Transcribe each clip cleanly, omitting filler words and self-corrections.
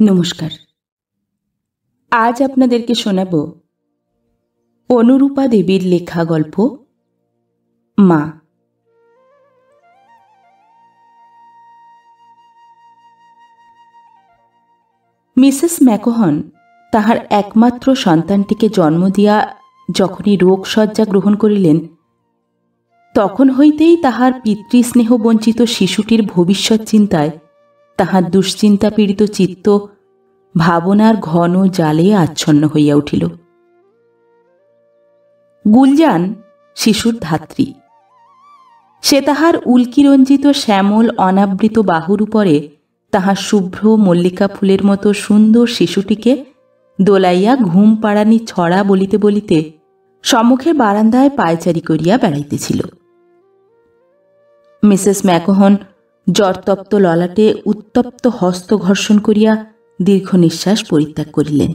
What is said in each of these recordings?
নমস্কার। আজ আপনাদেরকে শোনাব অনুরূপা দেবীর লেখা গল্প মা। মিসেস ম্যাকোহন তাহার একমাত্র সন্তানটিকে জন্ম দিয়া যখনই রোগশয্যা গ্রহণ করিলেন, তখন হইতেই তাহার পিতৃস্নেহ বঞ্চিত শিশুটির ভবিষ্যৎ চিন্তায় তাহার দুশ্চিন্তা পীড়িত চিত্ত ভাবনার ঘন জালে আচ্ছন্ন হইয়া উঠিল। গুলজান শিশুর ধাত্রী। সে তাহার উল্কিরঞ্জিত শ্যামল অনাবৃত বাহুর উপরে তাহার শুভ্র মল্লিকা ফুলের মতো সুন্দর শিশুটিকে দোলাইয়া ঘুম পাড়ানি ছড়া বলিতে বলিতে সম্মুখের বারান্দায় পায়চারি করিয়া বেড়াইতেছিল। মিসেস ম্যাকোহন জ্বরতপ্ত ললাটে উত্তপ্ত হস্ত ঘর্ষণ করিয়া দীর্ঘ নিঃশ্বাস পরিত্যাগ করিলেন।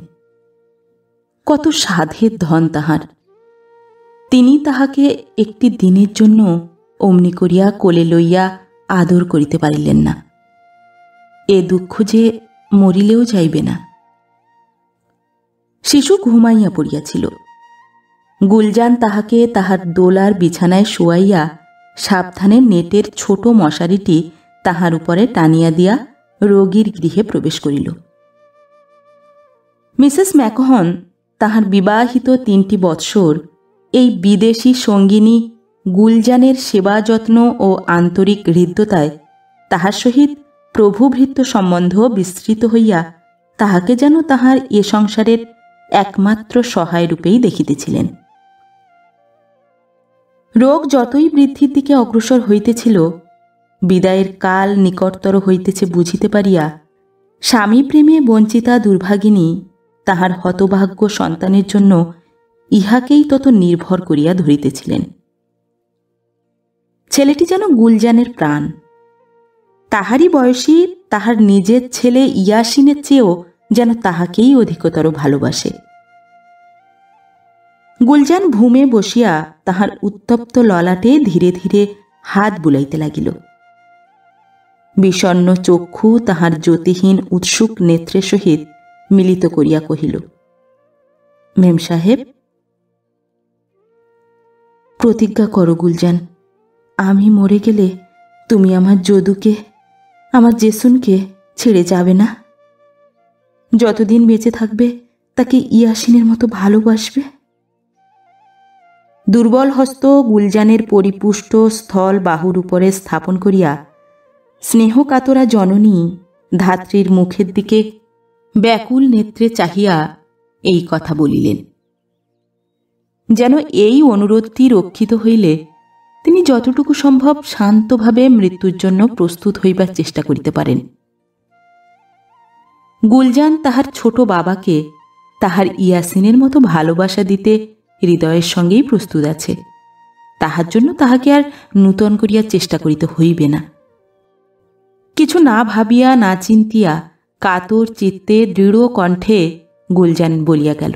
কত সাধের ধন তাহার! তিনি তাহাকে একটি দিনের জন্য অমনি করিয়া কোলে লইয়া আদর করিতে পারিলেন না। এ দুঃখ যে মরিলেও যাইবে না। শিশু ঘুমাইয়া পড়িয়াছিল। গুলজান তাহাকে তাহার দোলার বিছানায় শোয়াইয়া সাবধানে নেটের ছোট মশারিটি তাহার উপরে টানিয়া দিয়া রোগীর গৃহে প্রবেশ করিল। মিসেস ম্যাকোহন তাহার বিবাহিত 3টি বৎসর এই বিদেশী সঙ্গিনী গুলজানের সেবা যত্ন ও আন্তরিক হৃদ্যতায় তাহার সহিত প্রভুভৃত্য সম্বন্ধ বিস্তৃত হইয়া তাহাকে যেন তাহার এ সংসারের একমাত্র সহায়রূপেই দেখিতেছিলেন। রোগ যতই বৃদ্ধির দিকে অগ্রসর হইতেছিল, বিদায়ের কাল নিকটতর হইতেছে বুঝিতে পারিয়া স্বামী প্রেমে বঞ্চিতা দুর্ভাগিনী তাহার হতভাগ্য সন্তানের জন্য ইহাকেই তত নির্ভর করিয়া ধরিতেছিলেন। ছেলেটি যেন গুলজানের প্রাণ। তাহারই বয়সী তাহার নিজের ছেলে ইয়াসিনের চেয়েও যেন তাহাকেই অধিকতর ভালোবাসে। গুলজান ভূমে বসিয়া তাহার উত্তপ্ত ললাটে ধীরে ধীরে হাত বুলাইতে লাগিল। বিষণ্ন চক্ষু তাহার জ্যোতিহীন উৎসুক নেত্রের সহিত মিলিত করিয়া কহিল, মেম সাহেব, প্রতিজ্ঞা করো গুলজান, আমি মরে গেলে তুমি আমার যদুকে, আমার জেসুনকে ছেড়ে যাবে না। যতদিন বেঁচে থাকবে তাকে ইয়াসিনের মতো ভালোবাসবে। দুর্বল হস্ত গুলজানের পরিপুষ্ট স্থল বাহুর উপরে স্থাপন করিয়া স্নেহকাতরা জননী ধাত্রীর মুখের দিকে ব্যাকুল নেত্রে চাহিয়া এই কথা বলিলেন, যেন এই অনুরোধটি রক্ষিত হইলে তিনি যতটুকু সম্ভব শান্তভাবে মৃত্যুর জন্য প্রস্তুত হইবার চেষ্টা করিতে পারেন। গুলজান তাহার ছোট বাবাকে তাহার ইয়াসিনের মতো ভালোবাসা দিতে হৃদয়ের সঙ্গেই প্রস্তুত আছে। তাহার জন্য তাহাকে আর নূতন করিয়া চেষ্টা করিতে হইবে না। কিছু না ভাবিয়া না চিন্তিয়া কাতর চিত্তে দৃঢ় কণ্ঠে গুলজান বলিয়া গেল,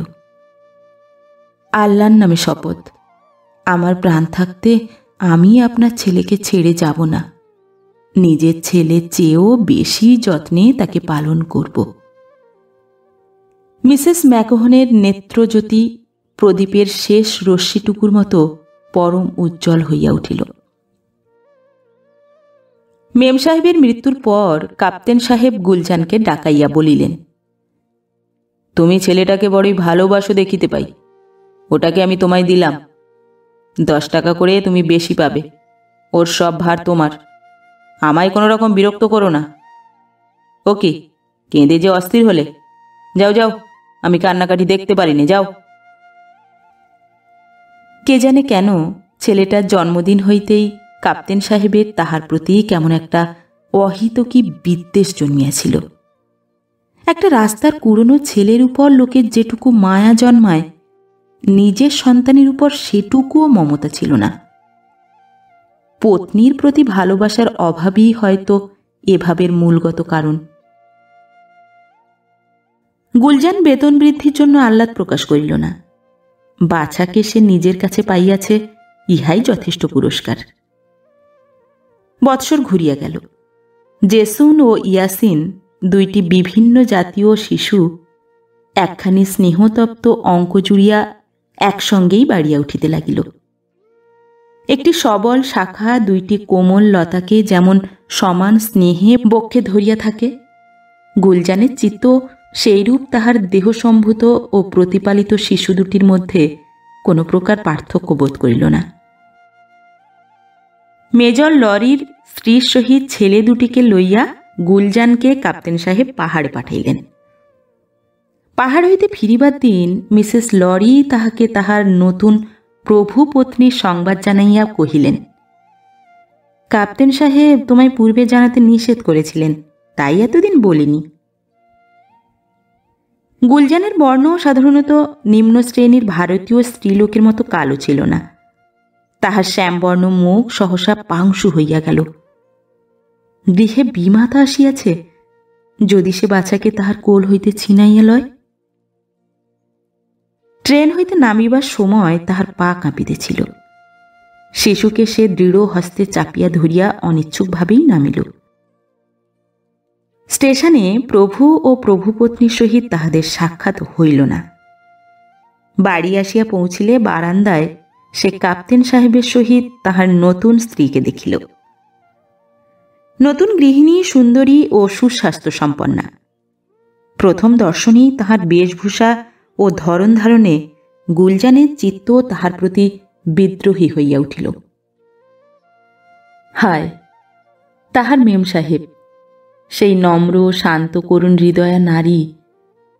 আল্লাহর নামে শপথ, আমার প্রাণ থাকতে আমি আপনার ছেলেকে ছেড়ে যাব না। নিজের ছেলের চেয়েও বেশি যত্নে তাকে পালন করব। মিসেস ম্যাকোহনের নেত্রজ্যোতি প্রদীপের শেষ রশ্মিটুকুর মতো পরম উজ্জ্বল হইয়া উঠিল। মেম সাহেবের মৃত্যুর পর কাপ্তেন সাহেব গুলজানকে ডাকাইয়া বলিলেন, তুমি ছেলেটাকে বড়ই ভালোবাসো দেখিতে পাই, ওটাকে আমি তোমায় দিলাম। 10 টাকা করে তুমি বেশি পাবে, ওর সব ভার তোমার। আমায় কোনো রকম বিরক্ত করো না। ওকে, কেঁদে যে অস্থির হলে, যাও যাও, আমি কান্নাকাটি দেখতে পারিনি, যাও। কে জানে কেন ছেলেটার জন্মদিন হইতেই কাপ্তেন সাহেবের তাহার প্রতি কেমন একটা অহিতকী বিদ্বেষ জন্মিয়াছিল। একটা রাস্তার কুড়োনো ছেলের উপর লোকের যেটুকু মায়া জন্মায়, নিজের সন্তানের উপর সেটুকুও মমতা ছিল না। পত্নীর প্রতি ভালোবাসার অভাবই হয়তো এভাবের মূলগত কারণ। গুলজান বেতন বৃদ্ধির জন্য আহ্লাদ প্রকাশ করিল না। বাছাকে সে নিজের কাছে পাইয়াছে, ইহাই যথেষ্ট পুরস্কার। বৎসর ঘুরিয়া গেল। জেসুন ও ইয়াসিন দুইটি বিভিন্ন জাতীয় শিশু একখানি স্নেহতপ্ত অঙ্ক জুড়িয়া একসঙ্গেই বাড়িয়া উঠিতে লাগিল। একটি সবল শাখা দুইটি কোমল লতাকে যেমন সমান স্নেহে বক্ষে ধরিয়া থাকে, গুলজানের চিত্ত সেইরূপ তাহার দেহসম্ভূত ও প্রতিপালিত শিশু দুটির মধ্যে কোনো প্রকার পার্থক্য বোধ করিল না। মেজর লরির স্ত্রীর সহিত ছেলে দুটিকে লইয়া গুলজানকে কাপ্তেন সাহেব পাহাড়ে পাঠাইলেন। পাহাড় হইতে ফিরিবার দিন মিসেস লরি তাহাকে তাহার নতুন প্রভু পত্নীর সংবাদ জানাইয়া কহিলেন, কাপ্তেন সাহেব তোমায় পূর্বে জানাতে নিষেধ করেছিলেন, তাই এতদিন বলিনি। গুলজানের বর্ণ সাধারণত নিম্ন শ্রেণীর ভারতীয় স্ত্রীলোকের মতো কালো ছিল না। তাহার শ্যামবর্ণ মুখ সহসা পাংশু হইয়া গেল। গৃহে বিমাতা আসিয়াছে, যদি সে বাছাকে তাহার কোল হইতে ছিনাইয়া লয়। ট্রেন হইতে নামিবার সময় তাহার পা কাঁপিতেছিল। শিশুকে সে দৃঢ় হস্তে চাপিয়া ধরিয়া অনিচ্ছুকভাবেই নামিল। স্টেশনে প্রভু ও প্রভুপত্নীর সহিত তাহাদের সাক্ষাৎ হইল না। বাড়ি আসিয়া পৌঁছিলে বারান্দায় সে কাপ্তেন সাহেবের সহিত তাহার নতুন স্ত্রীকে দেখিল। নতুন গৃহিণী সুন্দরী ও সুস্বাস্থ্য সম্পন্না। প্রথম দর্শনেই তাহার বেশভূষা ও ধরন ধারণে গুলজানের চিত্ত তাহার প্রতি বিদ্রোহী হইয়া উঠিল। হায়, তাহার মেম সাহেব, সেই নম্র শান্ত করুণ হৃদয়া নারী,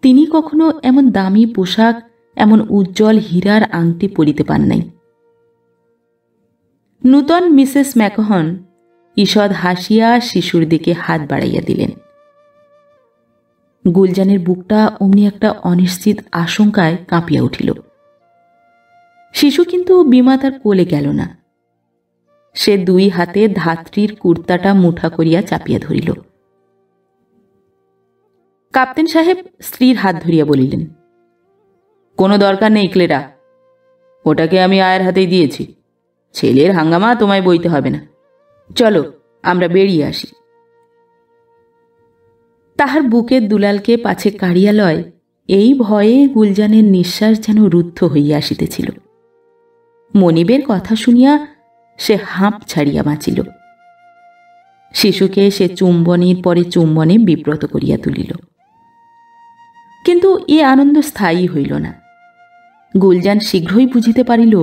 তিনি কখনো এমন দামি পোশাক, এমন উজ্জ্বল হীরার আংটি পরিতে পান নাই। নূতন মিসেস ম্যাকহন ঈষৎ হাসিয়া শিশুর দিকে হাত বাড়াইয়া দিলেন। গুলজানের বুকটা অমনি একটা অনিশ্চিত আশঙ্কায় কাঁপিয়া উঠিল। শিশু কিন্তু বিমাতার কোলে গেল না। সে দুই হাতে ধাত্রীর কুর্তাটা মুঠা করিয়া চাপিয়া ধরিল। কাপ্তেন সাহেব স্ত্রীর হাত ধরিয়া বলিলেন, কোনো দরকার নেই ক্লেরা, ওটাকে আমি আয়ের হাতেই দিয়েছি। ছেলের হাঙ্গামা তোমায় বইতে হবে না, চলো আমরা বেরিয়ে আসি। তাহার বুকের দুলালকে পাছে কাড়িয়া লয়, এই ভয়ে গুলজানের নিঃশ্বাস যেন রুদ্ধ হইয়া আসিতেছিল। মনিবের কথা শুনিয়া সে হাঁপ ছাড়িয়া বাঁচিল। শিশুকে সে চুম্বনের পরে চুম্বনে বিব্রত করিয়া তুলিল। কিন্তু এ আনন্দ স্থায়ী হইল না। গুলজান শীঘ্রই বুঝিতে পারিল,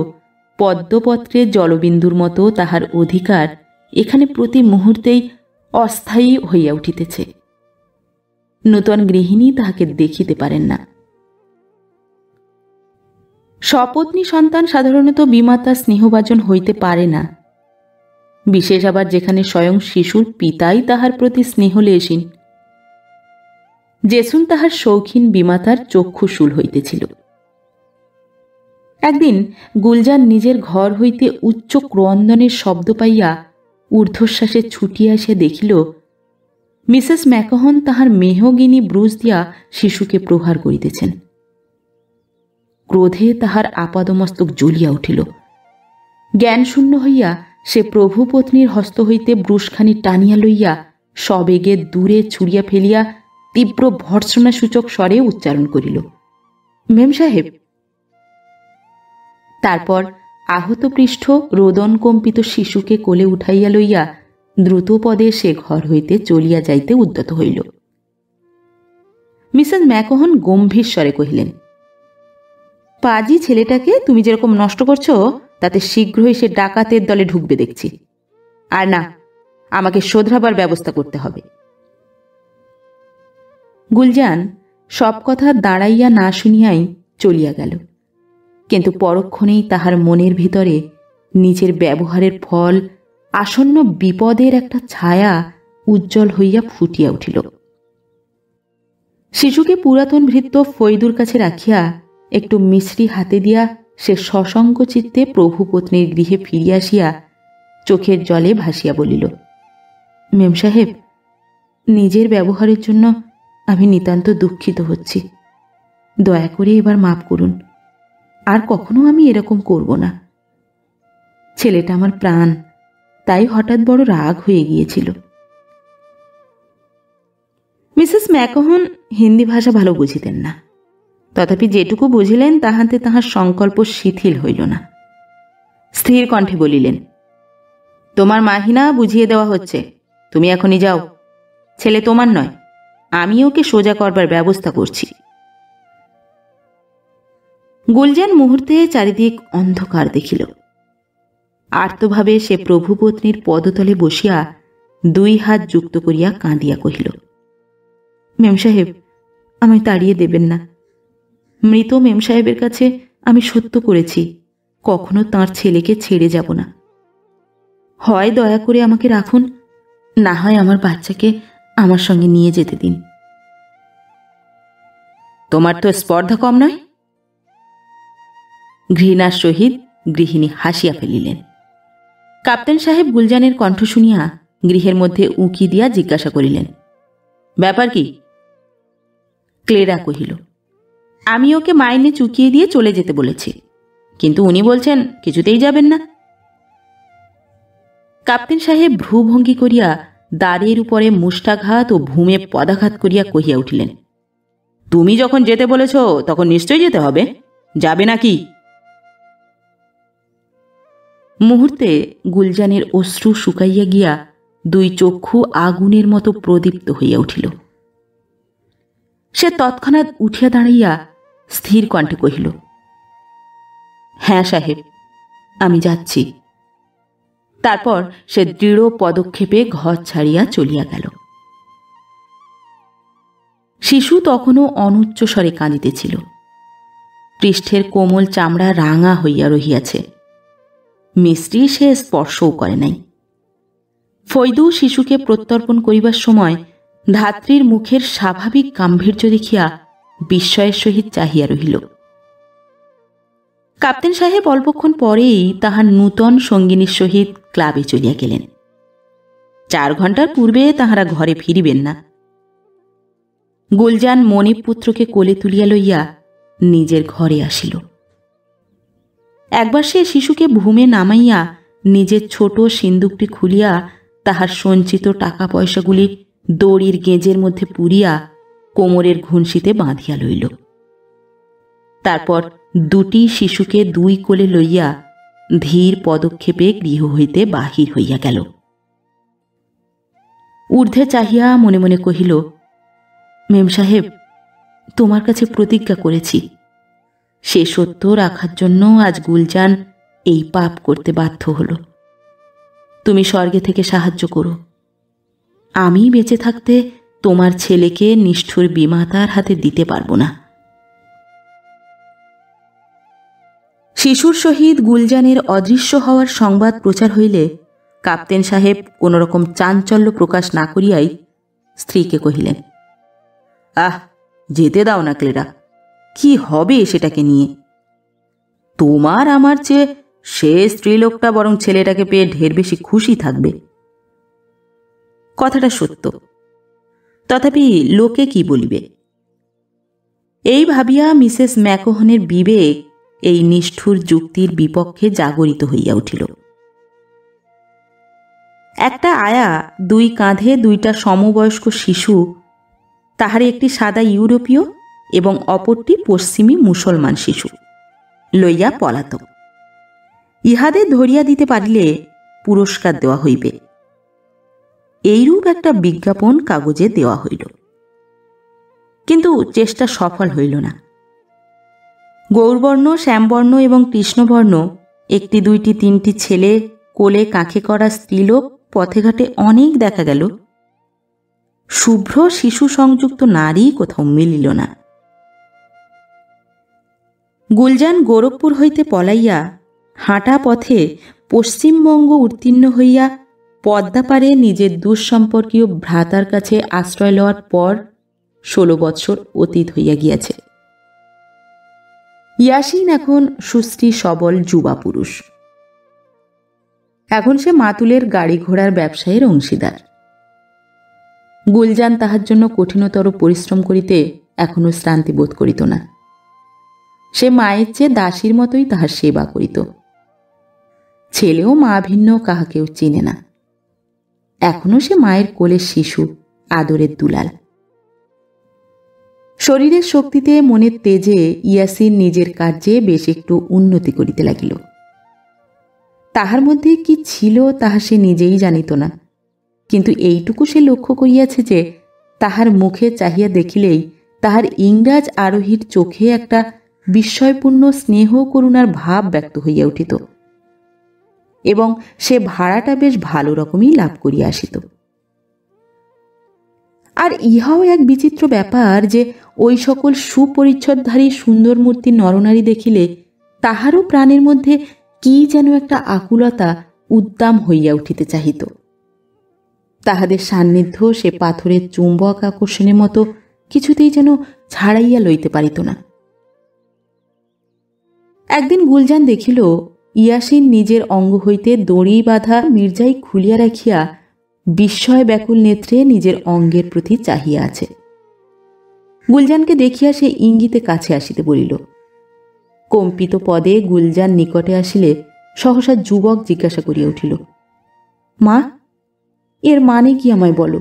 পদ্মপত্রের জলবিন্দুর মতো তাহার অধিকার এখানে প্রতি মুহূর্তেই অস্থায়ী হইয়া উঠিতেছে। নূতন গৃহিণী তাহাকে দেখিতে পারেন না। সপত্নী সন্তান সাধারণত বিমাতা স্নেহভাজন হইতে পারে না, বিশেষ আবার যেখানে স্বয়ং শিশুর পিতাই তাহার প্রতি স্নেহলেশীন। জেসুন তাহার শৌখিন বিমাতার চক্ষুশূল হইতেছিল। একদিন গুলজান নিজের ঘর হইতে উচ্চ ক্রন্দনের শব্দ পাইয়া ঊর্ধ্বশ্বাসে ছুটিয়া এসে দেখিল, মিসেস ম্যাকহন তাহার মেহগিনি ব্রুশ দিয়া শিশুকে প্রহার করিতেছেন। ক্রোধে তাহার আপাদমস্তক জ্বলিয়া উঠিল। জ্ঞানশূন্য হইয়া সে প্রভুপত্নীর হস্ত হইতে ব্রুশখানি টানিয়া লইয়া সবেগে দূরে ছুড়িয়া ফেলিয়া তীব্র ভর্ৎসনা সূচক স্বরে উচ্চারণ করিল, মেম সাহেব। তারপর আহত পৃষ্ঠ রোদন কম্পিত শিশুকে কোলে উঠাইয়া লইয়া দ্রুত পদে সে ঘর হইতে চলিয়া যাইতে উদ্যত হইল। মিসেস ম্যাকহন গম্ভীর স্বরে কহিলেন, পাজি ছেলেটাকে তুমি যেরকম নষ্ট করছো, তাতে শীঘ্রই সে ডাকাতের দলে ঢুকবে দেখছি। আর না, আমাকে শোধরাবার ব্যবস্থা করতে হবে। গুলজান সব কথা দাঁড়াইয়া না শুনিয়াই চলিয়া গেল, কিন্তু পরক্ষণেই তাহার মনের ভিতরে নিজের ব্যবহারের ফল আসন্ন বিপদের একটা ছায়া উজ্জ্বল হইয়া ফুটিয়া উঠিল। শিশুকে পুরাতন ভৃত্য ফৈদুর কাছে রাখিয়া একটু মিশ্রি হাতে দিয়া সে সসঙ্গ চিত্তে প্রভুপত্নীর গৃহে ফিরিয়া আসিয়া চোখের জলে ভাসিয়া বলিল, মেম সাহেব, নিজের ব্যবহারের জন্য আমি নিতান্ত দুঃখিত হচ্ছি। দয়া করে এবার মাপ করুন, আর কখনো আমি এরকম করব না। ছেলেটা আমার প্রাণ, তাই হঠাৎ বড় রাগ হয়ে গিয়েছিল। মিসেস ম্যাকোহন হিন্দি ভাষা ভালো বুঝিতেন না, তথাপি যেটুকু বুঝিলেন তাহাতে তাহার সংকল্প শিথিল হইল না। স্থির কণ্ঠে বলিলেন, তোমার মাহিনা বুঝিয়ে দেওয়া হচ্ছে, তুমি এখনই যাও। ছেলে তোমার নয়, আমি ওকে সোজা করবার ব্যবস্থা করছি। গুলজান মুহূর্তে চারিদিক অন্ধকার দেখিল। আর্তভাবে সে প্রভুপত্নীর পদতলে বসিয়া দুই হাত যুক্ত করিয়া কাঁদিয়া কহিল, মেম সাহেব, আমায় তাড়িয়ে দেবেন না। মৃত মেম সাহেবের কাছে আমি সত্য করেছি, কখনো তাঁর ছেলেকে ছেড়ে যাব না। হয় দয়া করে আমাকে রাখুন, না হয় আমার বাচ্চাকে আমার সঙ্গে নিয়ে যেতে দিন। তোমার তো স্পর্ধা কম নয়। ঘৃণার সহিত গৃহিণী হাসিয়া ফেলিলেন। কাপ্তেন সাহেব গুলজানের কণ্ঠ শুনিয়া গৃহের মধ্যে উঁকি দিয়া জিজ্ঞাসা করিলেন, ব্যাপার কি? ক্লেরা কহিল, আমি ওকে মাইনে চুকিয়ে দিয়ে চলে যেতে বলেছি, কিন্তু উনি বলছেন কিছুতেই যাবেন না। কাপ্তেন সাহেব ভ্রুভঙ্গি করিয়া দ্বারের উপরে মুষ্টাঘাত ও ভূমে পদাঘাত করিয়া কহিয়া উঠিলেন, তুমি যখন যেতে বলেছ তখন নিশ্চয়ই যেতে হবে, যাবে নাকি? মুহূর্তে গুলজানের অশ্রু শুকাইয়া গিয়া দুই চক্ষু আগুনের মতো প্রদীপ্ত হইয়া উঠিল। সে তৎক্ষণাৎ উঠিয়া দাঁড়াইয়া স্থির কণ্ঠে কহিল, হ্যাঁ সাহেব, আমি যাচ্ছি। তারপর সে দৃঢ় পদক্ষেপে ঘর ছাড়িয়া চলিয়া গেল। শিশু তখনও অনুচ্চ স্বরে কাঁদিতেছিল। পৃষ্ঠের কোমল চামড়া রাঙা হইয়া রহিয়াছে। মিস্ত্রি সে স্পর্শও করে নাই। ফৈদু শিশুকে প্রত্যর্পণ করিবার সময় ধাত্রীর মুখের স্বাভাবিক গাম্ভীর্য দেখিয়া বিস্ময়ের সহিত চাহিয়া রহিল। কাপ্তেন সাহেব অল্পক্ষণ পরেই তাহার নূতন সঙ্গিনীর সহিত ক্লাবে চলিয়া গেলেন। 4 ঘণ্টার পূর্বে তাহারা ঘরে ফিরিবেন না। গুলজান মণিপুত্রকে কোলে তুলিয়া লইয়া নিজের ঘরে আসিল। একবার সে শিশুকে ভূমে নামাইয়া নিজের ছোট সিন্দুকটি খুলিয়া তাহার সঞ্চিত টাকা পয়সাগুলি দড়ির গেঁজের মধ্যে পুরিয়া কোমরের ঘুনসিতে বাঁধিয়া লইল। তারপর দুটি শিশুকে 2 কোলে লইয়া ধীর পদক্ষেপে গৃহ হইতে বাহির হইয়া গেল। ঊর্ধ্বে চাহিয়া মনে মনে কহিল, মেম সাহেব, তোমার কাছে প্রতিজ্ঞা করেছি, সে সত্য রাখার জন্য আজ গুলজান এই পাপ করতে বাধ্য হল। তুমি স্বর্গে থেকে সাহায্য করো। আমি বেঁচে থাকতে তোমার ছেলেকে নিষ্ঠুর বিমাতার হাতে দিতে পারব না। শিশুর সহিত গুলজানের অদৃশ্য হওয়ার সংবাদ প্রচার হইলে কাপ্তেন সাহেব কোন রকম চাঞ্চল্য প্রকাশ না করিয়াই স্ত্রীকে কহিলেন, আহ, যেতে দাও না ক্লেরা, কি হবে সেটাকে নিয়ে? তোমার আমার চেয়ে সে স্ত্রীলোকটা বরং ছেলেটাকে পেয়ে ঢের বেশি খুশি থাকবে। কথাটা সত্য, তথাপি লোকে কি বলিবে? এই ভাবিয়া মিসেস ম্যাকোহনের বিবেক এই নিষ্ঠুর যুক্তির বিপক্ষে জাগরিত হইয়া উঠিল। একটা আয়া 2 কাঁধে 2টা সমবয়স্ক শিশু, তাহার একটি সাদা ইউরোপীয় এবং অপরটি পশ্চিমী মুসলমান শিশু লইয়া পলাতক। ইহাদের ধরিয়া দিতে পারিলে পুরস্কার দেওয়া হইবে, এইরূপ একটা বিজ্ঞাপন কাগজে দেওয়া হইল। কিন্তু চেষ্টা সফল হইল না। গৌরবর্ণ, শ্যামবর্ণ এবং কৃষ্ণবর্ণ 1টি 2টি 3টি ছেলে, কোলে কাঁখে করা স্ত্রীলোক পথে ঘাটে অনেক দেখা গেল। শুভ্র শিশু সংযুক্ত নারী কোথাও মিলিল না। গুলজান গোরখপুর হইতে পলাইয়া হাঁটা পথে পশ্চিমবঙ্গ উত্তীর্ণ হইয়া পদ্মাপাড়ে নিজের দুঃসম্পর্কীয় ভ্রাতার কাছে আশ্রয় লওয়ার পর 16 বৎসর অতীত হইয়া গিয়াছে। ইয়াসিন এখন সুস্থি সবল যুবা পুরুষ। এখন সে মাতুলের গাড়ি ঘোড়ার ব্যবসায়ের অংশীদার। গুলজান তাহার জন্য কঠিনতর পরিশ্রম করিতে এখনো শ্রান্তি বোধ করিত না। সে মায়ের চেয়ে দাসীর মতোই তাহার সেবা করিত। ছেলেও মা ভিন্ন কাহাকেও চিনে না। এখনো সে মায়ের কোলের শিশু, আদরের দুলাল। শরীরের শক্তিতে মনের তেজে ইয়াসিন নিজের কার্যে বেশ একটু উন্নতি করিতে লাগিল। তাহার মধ্যে কি ছিল তাহা সে নিজেই জানিত না, কিন্তু এইটুকু সে লক্ষ্য করিয়াছে যে তাহার মুখে চাহিয়া দেখিলেই তাহার ইংরাজ আরোহীর চোখে একটা বিস্ময়পূর্ণ স্নেহ করুণার ভাব ব্যক্ত হইয়া উঠিত, এবং সে ভাড়াটা বেশ ভালো রকমই লাভ করিয়া আসিত। আর ইহাও এক বিচিত্র ব্যাপার যে ওই সকল সুপরিচ্ছদধারী সুন্দর মূর্তি নরনারী দেখিলে তাহারও প্রাণের মধ্যে কি যেন একটা আকুলতা উদ্দাম হইয়া উঠিতে চাহিত। তাহাদের সান্নিধ্য সে পাথরের চুম্বক আকর্ষণের মতো কিছুতেই যেন ছাড়াইয়া লইতে পারিত না। একদিন গুলজান দেখিল ইয়াসিন নিজের অঙ্গ হইতে দড়ি বাঁধা মির্জাই খুলিয়া রাখিয়া বিস্ময় ব্যাকুল নেত্রে নিজের অঙ্গের প্রতি চাহিয়া আছে। গুলজানকে দেখিয়া সে ইঙ্গিতে কাছে আসিতে বলিল। কম্পিত পদে গুলজান নিকটে আসিলে সহসা যুবক জিজ্ঞাসা করিয়া উঠিল, মা, এর মানে কি আমায় বলো?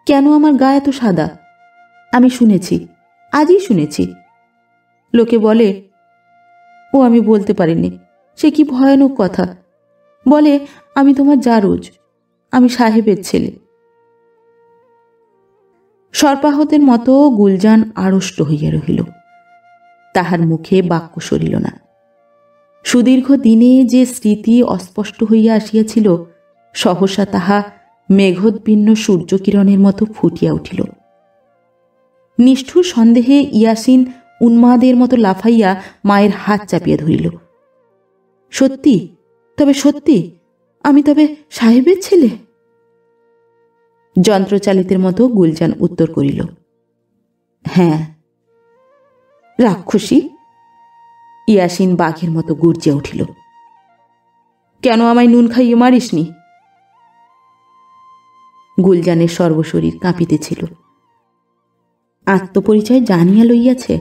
কেন আমার গা এত সাদা? আমি শুনেছি, আজই শুনেছি। লোকে বলে, ও আমি বলতে পারিনি, সে কি ভয়ানক কথা। বলে আমি তোমার জারজ, আমি সাহেবের ছেলে। সর্পাহতের মতো গুলজান আড়ষ্ট হইয়া রহিল। তাহার মুখে বাক্য সরিল না। সুদীর্ঘ দিনে যে স্মৃতি অস্পষ্ট হইয়া আসিয়াছিল সহসা তাহা মেঘোদ্বিন্ন সূর্যকিরণের মতো ফুটিয়া উঠিল। নিষ্ঠুর সন্দেহে ইয়াসিন উন্মাদের মতো লাফাইয়া মায়ের হাত চাপিয়া ধরিল। সত্যি? তবে সত্যি আমি তবে সাহেবের ছেলে? যন্ত্রচালিতের মতো গুলজান উত্তর করিল, হ্যাঁ। রাক্ষসী! ইয়াসিন বাঘের মতো গর্জিয়া উঠিল, কেন আমায় নুন খাইয়ে মারিসনি? গুলজানের সর্বশরীর কাঁপিতেছিল। আত্মপরিচয় জানিয়া লইয়াছে,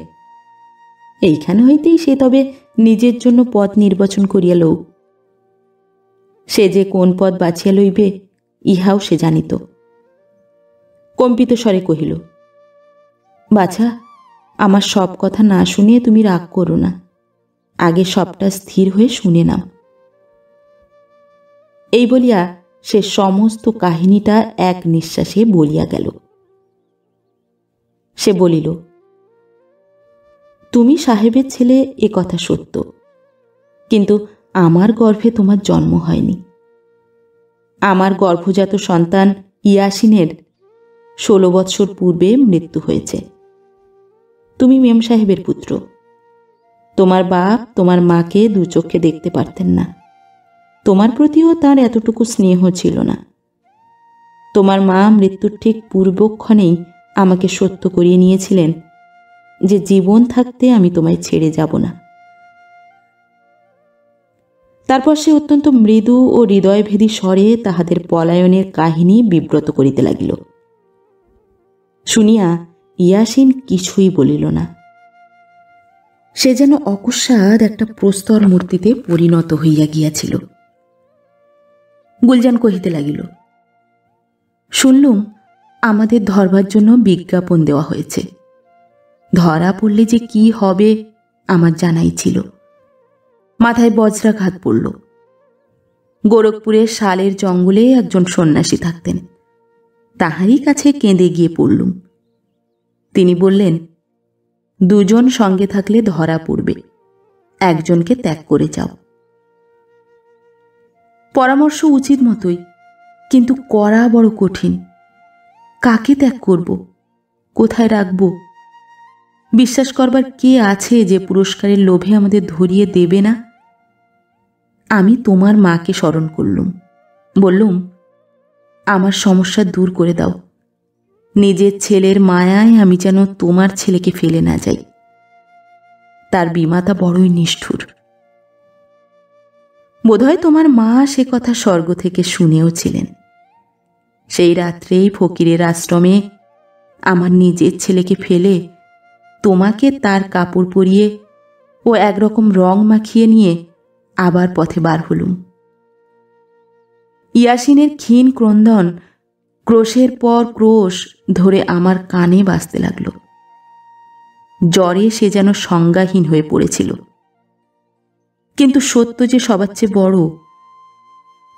এইখানে হইতেই সে তবে নিজের জন্য পথ নির্বাচন করিয়া লউক। সে যে কোন পথ বাছিয়া লইবে ইহাও সে জানিত। কম্পিত স্বরে কহিল, বাছা, আমার সব কথা না শুনিয়ে তুমি রাগ করো না, আগে সবটা স্থির হয়ে শুনে নাও। এই বলিয়া সে সমস্ত কাহিনীটা এক নিঃশ্বাসে বলিয়া গেল। সে বলিল, তুমি সাহেবের ছেলে এ কথা সত্য, কিন্তু আমার গর্ভে তোমার জন্ম হয়নি। আমার গর্ভজাত সন্তান ইয়াসিনের 16 বৎসর পূর্বে মৃত্যু হয়েছে। তুমি মেম সাহেবের পুত্র। তোমার বাপ তোমার মাকে দু চোখে দেখতে পারতেন না, তোমার প্রতিও তার এতটুকু স্নেহ ছিল না। তোমার মা মৃত্যুর ঠিক পূর্বক্ষণেই আমাকে সত্য করিয়ে নিয়েছিলেন যে জীবন থাকতে আমি তোমায় ছেড়ে যাব না। তারপর সে অত্যন্ত মৃদু ও হৃদয়ভেদী স্বরে তাহাদের পলায়নের কাহিনী বিব্রত করিতে লাগিল। শুনিয়া ইয়াসিন কিছুই বলিল না। সে যেন অকস্মাৎ একটা প্রস্তর মূর্তিতে পরিণত হইয়া গিয়াছিল। গুলজান কহিতে লাগিল, শুনলুম আমাদের ধরবার জন্য বিজ্ঞাপন দেওয়া হয়েছে। ধরা পড়লে যে কি হবে আমার জানাই ছিল। মাথায় বজ্রাঘাত পড়ল। গোরখপুরের শালের জঙ্গলে একজন সন্ন্যাসী থাকতেন, তাহারই কাছে কেঁদে গিয়ে পড়লুম। তিনি বললেন, দুজন সঙ্গে থাকলে ধরা পড়বে, একজনকে ত্যাগ করে যাও। পরামর্শ উচিত মতোই, কিন্তু করা বড় কঠিন। কাকে ত্যাগ করব, কোথায় রাখব? বিশ্বাস করবার কে আছে যে পুরস্কারের লোভে আমাদের ধরিয়ে দেবে না? আমি তোমার মাকে স্মরণ করলুম, বললুম, আমার সমস্যা দূর করে দাও। নিজের ছেলের মায়ায় আমি যেন তোমার ছেলেকে ফেলে না যাই। তার বিমাতা বড়ই নিষ্ঠুর। বোধহয় তোমার মা সে কথা স্বর্গ থেকে শুনেও ছিলেন। সেই রাত্রেই ফকিরের আশ্রমে আমার নিজের ছেলেকে ফেলে তোমাকে তার কাপড় পরিয়ে ও একরকম রং মাখিয়ে নিয়ে আবার পথে বার হলুম। ইয়াসিনের ক্ষীণ ক্রন্দন ক্রোশের পর ক্রোশ ধরে আমার কানে বাজতে লাগল। জ্বরে সে যেন সংজ্ঞাহীন হয়ে পড়েছিল। কিন্তু সত্য যে সবার চেয়ে বড়,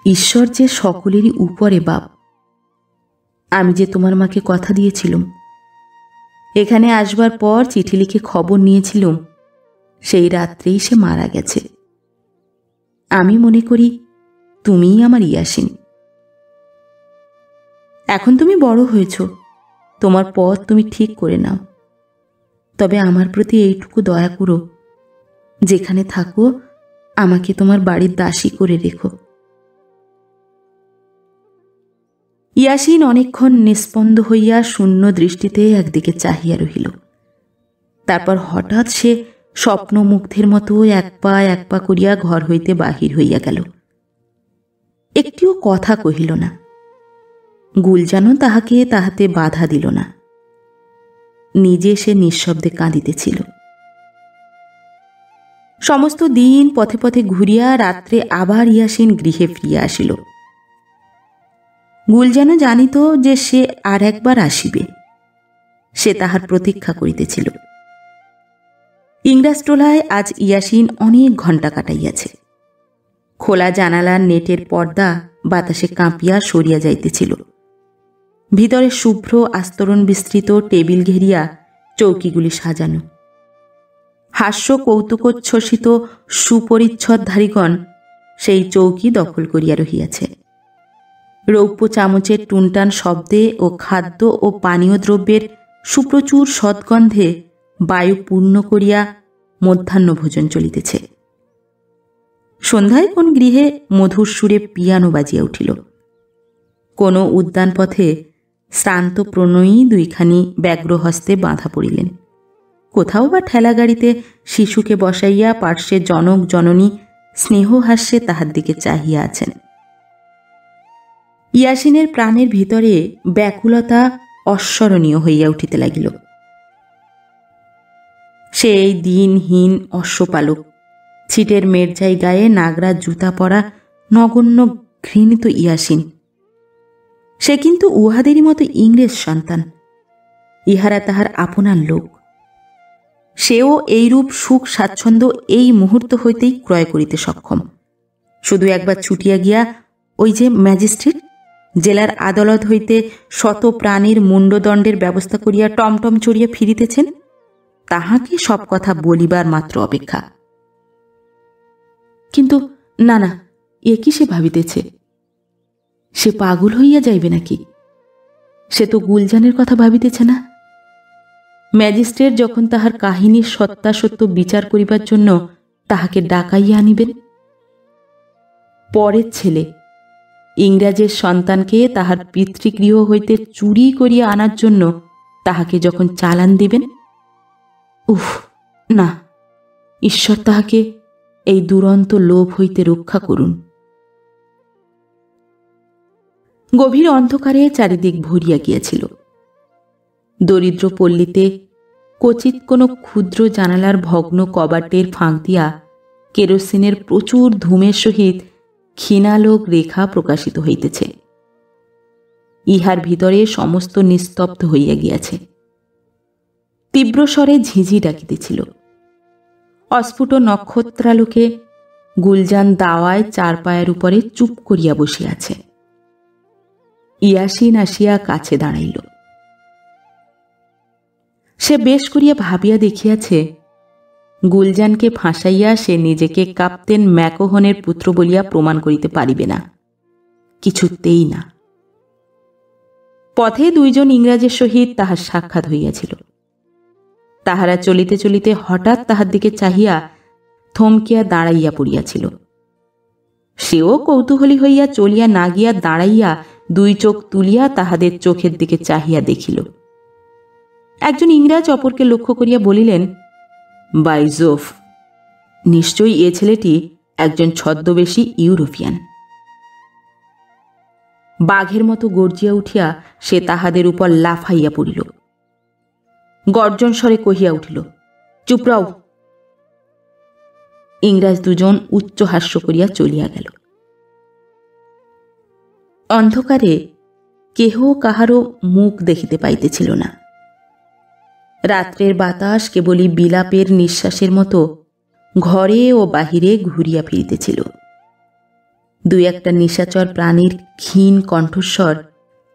ঈশ্বর যে সকলেরই উপরে বাপ। আমি যে তোমার মাকে কথা দিয়েছিলাম, এখানে আসবার পর চিঠি লিখে খবর নিয়েছিলাম, সেই রাত্রেই সে মারা গেছে। আমি মনে করি তুমিই আমার ইয়াসিন। এখন তুমি বড় হয়েছ, তোমার পথ তুমি ঠিক করে নাও। তবে আমার প্রতি এইটুকু দয়া করো, যেখানে থাকো আমাকে তোমার বাড়ির দাসী করে রেখো। ইয়াসিন অনেকক্ষণ নিস্পন্দ হইয়া শূন্য দৃষ্টিতে একদিকে চাহিয়া রহিল। তারপর হঠাৎ সে স্বপ্নমুগ্ধের মতো এক পা করিয়া ঘর হইতে বাহির হইয়া গেল। একটিও কথা কহিল না। গুলজানও তাহাকে তাহাতে বাধা দিল না। নিজে সে নিঃশব্দে কাঁদিতেছিল। সমস্ত দিন পথে পথে ঘুরিয়া রাত্রে আবার ইয়াসিন গৃহে ফিরিয়া আসিল। গুলজানও জানিত যে সে আর একবার আসিবে। সে তাহার প্রতীক্ষা করিতেছিল। ইংরাজটোলায় আজ ইয়াসিন অনেক ঘণ্টা কাটাইয়াছে। খোলা জানালার নেটের পর্দা বাতাসে কাঁপিয়া সরিয়া যাইতেছিল। ভিতরে শুভ্র আস্তরণ বিস্তৃত টেবিল ঘেরিয়া চৌকিগুলি সাজানো। হাস্য কৌতুকোচ্ছ্বসিত সুপরিচ্ছদধারীগণ সেই চৌকি দখল করিয়া রহিয়াছে। রৌপ্য চামচের টুনটান শব্দে ও খাদ্য ও পানীয় দ্রব্যের সুপ্রচুর সদ্গন্ধে বায়ু পূর্ণ করিয়া মধ্যাহ্ন ভোজন চলিতেছে। সন্ধ্যায় কোন গৃহে মধুর সুরে পিয়ানো বাজিয়া উঠিল। কোন উদ্যান পথে শ্রান্ত প্রণয়ী দুইখানি ব্যগ্রহস্তে বাঁধা পড়িলেন। কোথাও বা ঠেলাগাড়িতে শিশুকে বসাইয়া পার্শ্বে জনক জননী স্নেহহাস্যে তাহার দিকে চাহিয়া আছেন। ইয়াসিনের প্রাণের ভিতরে ব্যাকুলতা অস্মরণীয় হইয়া উঠিতে লাগিল। সে এই দিনহীন অশ্বপালক, ছিটের মেরজাই গায়ে নাগরা জুতা পরা নগণ্য ঘৃণিত ইয়াসিন। সে কিন্তু উহাদেরই মতো ইংরেজ সন্তান। ইহারা তাহার আপনার লোক। সেও এইরূপ সুখ স্বাচ্ছন্দ্য এই মুহূর্ত হইতেই ক্রয় করিতে সক্ষম। শুধু একবার ছুটিয়া গিয়া ওই যে ম্যাজিস্ট্রেট জেলার আদালত হইতে শত প্রাণীর মুন্ডদণ্ডের ব্যবস্থা করিয়া টমটম চড়িয়া ফিরিতেছেন, তাহাকে সব কথা বলিবার মাত্র অপেক্ষা। কিন্তু না না, এ কি সে ভাবিতেছে? সে পাগল হইয়া যাইবে নাকি? সে তো গুলজানের কথা ভাবিতেছে না। ম্যাজিস্ট্রেট যখন তাহার কাহিনীর সত্যাসত্য বিচার করিবার জন্য তাহাকে ডাকাইয়া আনিবেন, পরের ছেলে ইংরাজের সন্তানকে তাহার পিতৃগৃহ হইতে চুরি করিয়া আনার জন্য তাহাকে যখন চালান দিবেন, উফ না, ঈশ্বর তাহাকে এই দুরন্ত লোভ হইতে রক্ষা করুন। গভীর অন্ধকারে চারিদিক ভরিয়া গিয়াছিল। দরিদ্র পল্লীতে কচিত কোনো ক্ষুদ্র জানালার ভগ্ন কবাটের ফাঁক দিয়া কেরোসিনের প্রচুর ধূমের সহিত ক্ষীণালোক রেখা প্রকাশিত হইতেছে। ইহার ভিতরে সমস্ত নিস্তব্ধ হইয়া গিয়াছে। তীব্র স্বরে ঝিঝি ডাকিতেছিল। অস্ফুট নক্ষত্রালোকে গুলজান দাওয়ায় চার পায়ের উপরে চুপ করিয়া বসিয়াছে। ইয়াসিন আসিয়া কাছে দাঁড়াইল। সে বেশ করিয়া ভাবিয়া দেখিয়াছে, গুলজানকে ফাঁসাইয়া সে নিজেকে কাপ্তেন ম্যাকোহনের পুত্র বলিয়া প্রমাণ করিতে পারিবে না, কিছুতেই না। পথে দুইজন ইংরাজের সহিত তাহার সাক্ষাৎ হইয়াছিল। তাহারা চলিতে চলিতে হঠাৎ তাহার দিকে চাহিয়া থমকিয়া দাঁড়াইয়া পড়িয়াছিল। সেও কৌতূহলী হইয়া চলিয়া না গিয়া দাঁড়াইয়া দুই চোখ তুলিয়া তাহাদের চোখের দিকে চাহিয়া দেখিল। একজন ইংরাজ অপরকে লক্ষ্য করিয়া বলিলেন, বাই জোফ, নিশ্চয়ই এ ছেলেটি একজন ছদ্মবেশী ইউরোপিয়ান। বাঘের মতো গর্জিয়া উঠিয়া সে তাহাদের উপর লাফাইয়া পড়িল। গর্জন স্বরে কহিয়া উঠিল, চুপ রও। ইংরাজ দুজন উচ্চ হাস্য করিয়া চলিয়া গেল। অন্ধকারে কেহ কাহারও মুখ দেখিতে পাইতেছিল না। রাত্রের বাতাস কেবলই বিলাপের নিঃশ্বাসের মতো ঘরে ও বাহিরে ঘুরিয়া ফিরিতেছিল। দুই একটা নিশাচর প্রাণীর ক্ষীণ কণ্ঠস্বর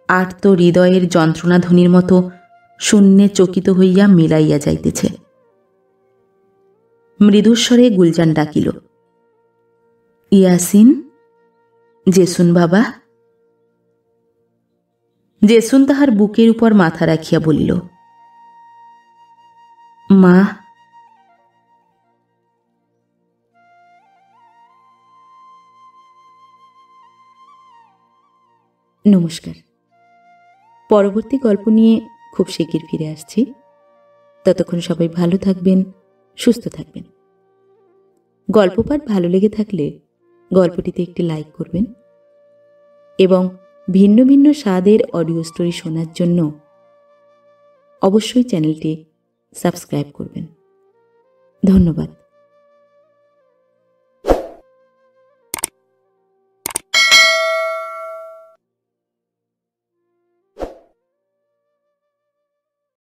আর্ত হৃদয়ের যন্ত্রণাধ্বনির মতো শূন্যে চকিত হইয়া মিলাইয়া যাইতেছে। মৃদুস্বরে গুলজান ডাকিল, ইয়াসিন, জেসুন বাবা। জেসুন তাহার বুকের উপর মাথা রাখিয়া বলিল, মা। নমস্কার। পরবর্তী গল্প নিয়ে খুব শিগগির ফিরে আসছি। ততক্ষণ সবাই ভালো থাকবেন, সুস্থ থাকবেন। গল্প পাঠ ভালো লেগে থাকলে গল্পটিতে একটি লাইক করবেন এবং ভিন্ন ভিন্ন স্বাদের অডিও স্টোরি শোনার জন্য অবশ্যই চ্যানেলটি সাবস্ক্রাইব করবেন। ধন্যবাদ।